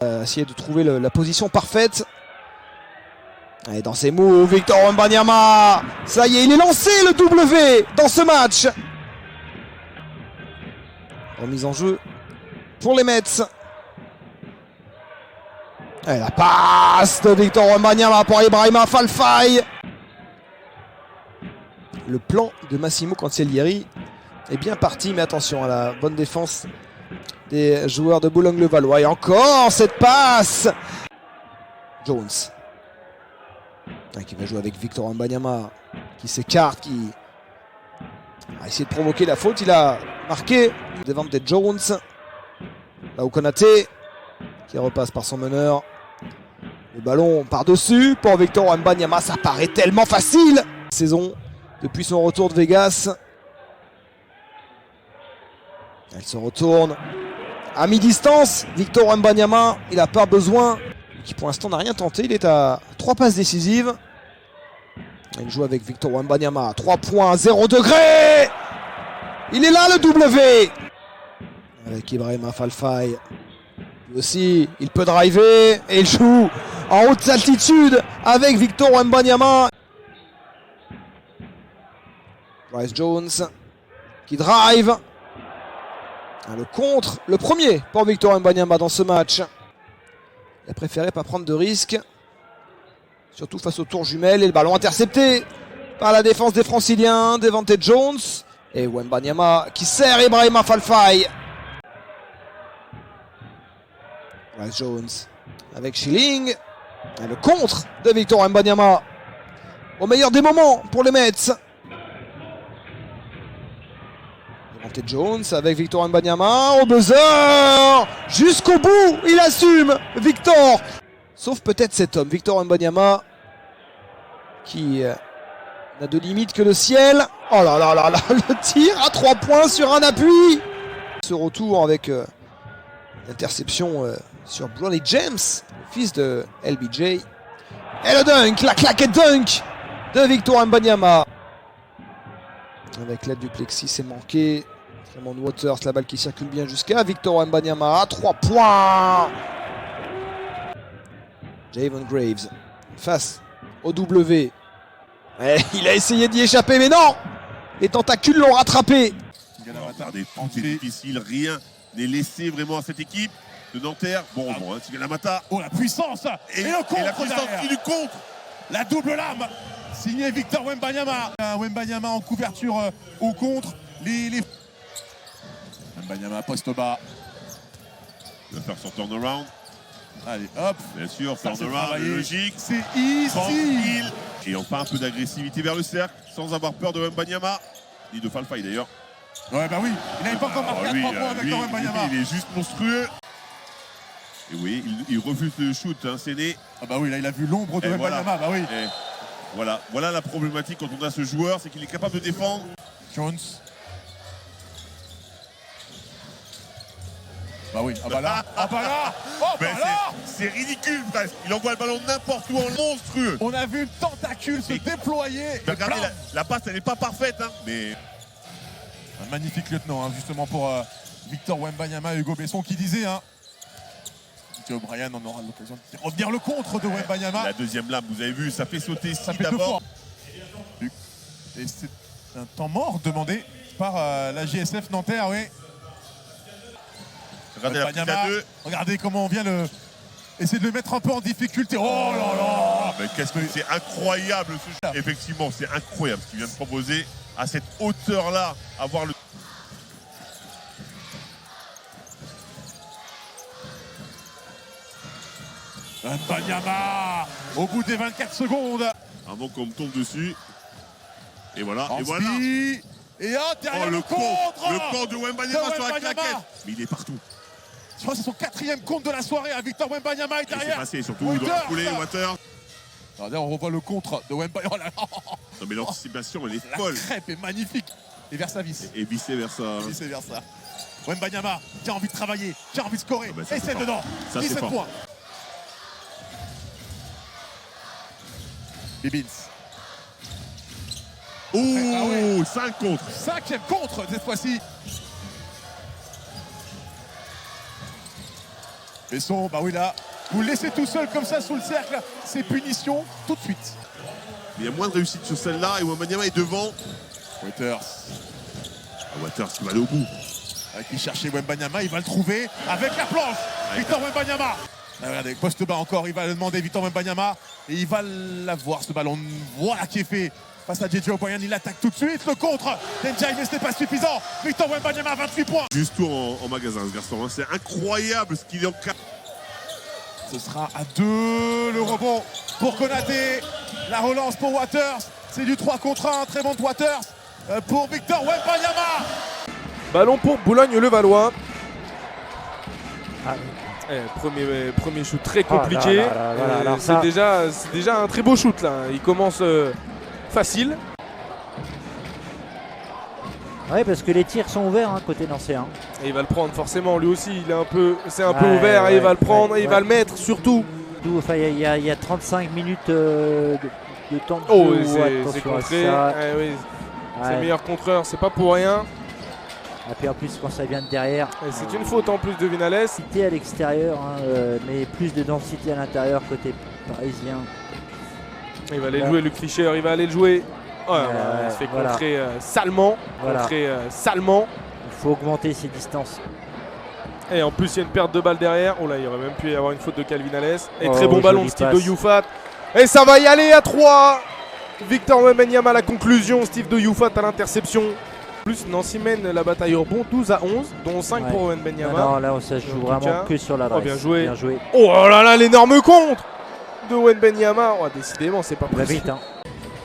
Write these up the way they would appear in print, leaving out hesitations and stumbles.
Essayer de trouver la position parfaite. Et dans ses moves, Victor Wembanyama. Ça y est, il est lancé le W dans ce match. Remise en jeu pour les Mets. Et la passe de Victor Wembanyama pour Ibrahima Fall-Faye. Le plan de Massimo Cancellieri est bien parti, mais attention à la bonne défense des joueurs de Boulogne-le-Valois. Et encore cette passe. Jones. Qui va jouer avec Victor Wembanyama, qui s'écarte, qui a essayé de provoquer la faute. Il a marqué Devante Jones. Là où Konaté, qui repasse par son meneur. Le ballon par-dessus pour Victor Wembanyama. Ça paraît tellement facile. Saison depuis son retour de Vegas. Elle se retourne à mi-distance. Victor Wembanyama, il n'a pas besoin, qui pour l'instant n'a rien tenté. Il est à 3 passes décisives. Il joue avec Victor Wembanyama. 3 points, 0 degré. Il est là le W. Avec Ibrahima Fall-Faye. Lui aussi, il peut driver. Et il joue en haute altitude avec Victor Wembanyama. Bryce Jones qui drive. Le contre, le premier pour Victor Wembanyama dans ce match. Il a préféré pas prendre de risques. Surtout face au tour jumelle. Et le ballon intercepté par la défense des Franciliens. Devante Jones. Et Wembanyama qui sert Ibrahima Fall-Faye. Bryce Jones avec Schilling. Et le contre de Victor Wembanyama. Au meilleur des moments pour les Mets. Devante Jones avec Victor Wembanyama au buzzer. Jusqu'au bout, il assume Victor. Sauf peut-être cet homme, Victor Wembanyama, qui n'a de limite que le ciel. Oh là là là là, le tir à 3 points sur un appui. Ce retour avec l'interception sur Bronny James, le fils de LBJ. Et le dunk, la claquette dunk de Victor Wembanyama. Avec l'aide du plexi, c'est manqué. Tremont Waters, la balle qui circule bien jusqu'à Victor Wembanyama. 3 points. Javon Graves face au W. Et il a essayé d'y échapper, mais non. Les tentacules l'ont rattrapé. Regardez, tout est difficile, rien n'est laissé vraiment à cette équipe de Nanterre. Bon, Tigana Mata. Oh, la puissance. Et le contre, et la puissance qui lui contre. La double lame signé Victor Wembanyama. Wembanyama en couverture au contre. Wembanyama poste bas. Il va faire son turnaround. Allez, hop. Bien sûr, turnaround logique. C'est ici. Et enfin un peu d'agressivité vers le cercle, sans avoir peur de Wembanyama. Ni de Fall-Faye d'ailleurs. Ouais, bah oui. Il n'avait pas encore marqué à 3 points avec Wembanyama. Il est juste monstrueux. Et oui, il refuse le shoot, hein, c'est né. Ah bah oui, là il a vu l'ombre de Wembanyama, bah oui. Et voilà la problématique quand on a ce joueur, c'est qu'il est capable de défendre. Jones. Bah oui, ah bah là, C'est ridicule presque. Il envoie le ballon n'importe où en monstrueux. On a vu le tentacule se déployer. Regardez, la passe elle n'est pas parfaite, hein, mais... Un magnifique lieutenant, hein, justement pour Victor Wembanyama et Hugo Besson qui disait, hein, que Brian on aura l'occasion de revenir le contre de Wembanyama. La deuxième lame, vous avez vu, ça fait sauter ça fait d'abord. Et c'est un temps mort demandé par la GSF Nanterre, oui. Regardez la prise à 2. Regardez comment on vient essayer de le mettre un peu en difficulté. Oh là là. Mais qu'est-ce que c'est incroyable ce jeu. Effectivement, c'est incroyable ce qu'il vient de proposer à cette hauteur-là, avoir le... Wembanyama au bout des 24 secondes. Avant qu'on me tombe dessus. Et voilà, et voilà. Et derrière le contre. Le contre contre de Wembanyama sur la claquette. Mais il est partout. Je crois que c'est son 4e contre de la soirée à Victor Wembanyama et derrière. C'est passé surtout, il doit couler Waters. On revoit le contre de Wembanyama. Non mais l'anticipation elle est folle. La crêpe est magnifique. Et Versavis. Et vice versa. Vice versa. Wembanyama qui a envie de travailler, qui a envie de scorer. Ah bah et c'est dedans. Ça, 17 points. Bibbins. Ouh, 5 contre. 5e contre cette fois-ci. Besson, bah oui là, vous le laissez tout seul comme ça sous le cercle, c'est punition tout de suite. Il y a moins de réussite sur celle-là et Wembanyama est devant. Waters. Waters qui va aller au bout. Qui cherchait Wembanyama, il va le trouver avec la planche. Victor Wembanyama. Regardez, poste bas encore, il va le demander Victor Wembanyama et il va l'avoir ce ballon. Voilà qui est fait face à JJ O'Brien, il attaque tout de suite. Le contre d'Njaye, mais ce n'est pas suffisant. Victor Wembanyama, 28 points. Juste tout en magasin ce garçon, hein. C'est incroyable ce qu'il est en cas. Ce sera à 2 le rebond pour Konaté. La relance pour Waters. C'est du 3 contre 1, très bon de Waters pour Victor Wembanyama. Ballon pour Boulogne-le-Valois. Ah. Premier shoot très compliqué. C'est déjà un très beau shoot là. Il commence facile. Oui, parce que les tirs sont ouverts hein, côté nancéen. Et il va le prendre forcément, lui aussi. C'est un peu ouvert. Et il va le prendre et il va le mettre surtout. Enfin, il y a 35 minutes de temps de Oh, jeu. c'est contré. Oui. C'est le meilleur contreur, c'est pas pour rien. Et puis en plus quand ça vient de derrière. C'est une faute en plus de Vinales. Densité à l'extérieur, hein, mais plus de densité à l'intérieur côté parisien. Il va aller jouer Luc Fischer, il va aller le jouer. Il se fait contrer salement. Salement. Il faut augmenter ses distances. Et en plus il y a une perte de balle derrière. Oh là, il aurait même pu y avoir une faute de Calvin Alès. Et très bon ballon de Steve Doyoufat. Et ça va y aller à 3. Victor Wembanyama à la conclusion, Steve Doyoufat à l'interception. Plus Nancy mène la bataille au rebond 12 à 11, dont 5 pour Wembanyama. Non, là ça se joue vraiment que sur l'adresse. Bien joué. Bien joué. Oh là là, l'énorme contre de Wembanyama. Oh, décidément, c'est pas possible. Vite, hein.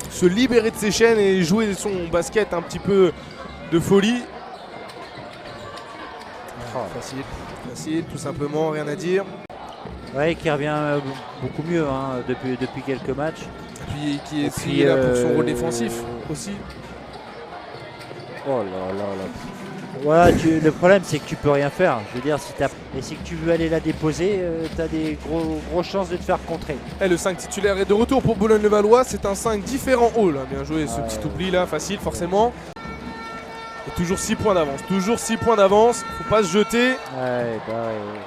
Se libérer de ses chaînes et jouer son basket un petit peu de folie. Facile, tout simplement, rien à dire. Ouais, qui revient beaucoup mieux hein, depuis quelques matchs. Puis qui est là pour son rôle défensif aussi. Oh là là là. Voilà, le problème c'est que tu peux rien faire. Je veux dire, et si tu veux aller la déposer, tu as des grosses chances de te faire contrer. Et le 5 titulaire est de retour pour Boulogne-le-Valois. C'est un 5 différent haut là. Bien joué ce petit oubli là, facile forcément. Et toujours 6 points d'avance. Toujours 6 points d'avance. Faut pas se jeter.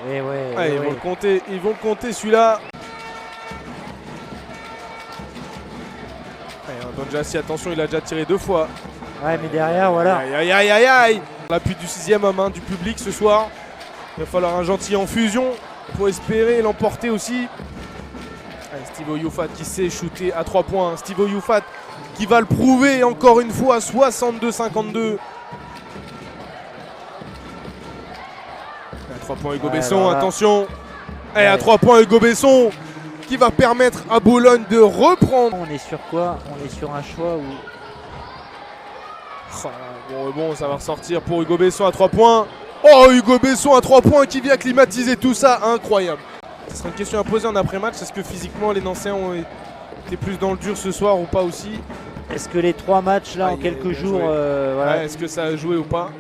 Ils vont le compter. Ils vont le compter celui-là. Anton Jassy, attention, il a déjà tiré 2 fois. Ouais, mais derrière, voilà. Aïe. L'appui du 6e homme du public ce soir. Il va falloir un gentil en fusion pour espérer l'emporter aussi. Steve Oyoufat qui sait shooter à 3 points. Steve Oyoufat qui va le prouver encore une fois, 62-52. À 3 points Hugo Besson, voilà. attention. Et à 3 points Hugo Besson qui va permettre à Boulogne de reprendre. On est sur quoi? On est sur un choix où... Bon, ça va ressortir pour Hugo Besson à 3 points. Oh, Hugo Besson à 3 points qui vient climatiser tout ça, incroyable. Ce sera une question à poser en après-match. Est-ce que physiquement les Nancéens ont été plus dans le dur ce soir ou pas aussi? Est-ce que les 3 matchs là en quelques jours, est-ce que ça a joué ou pas?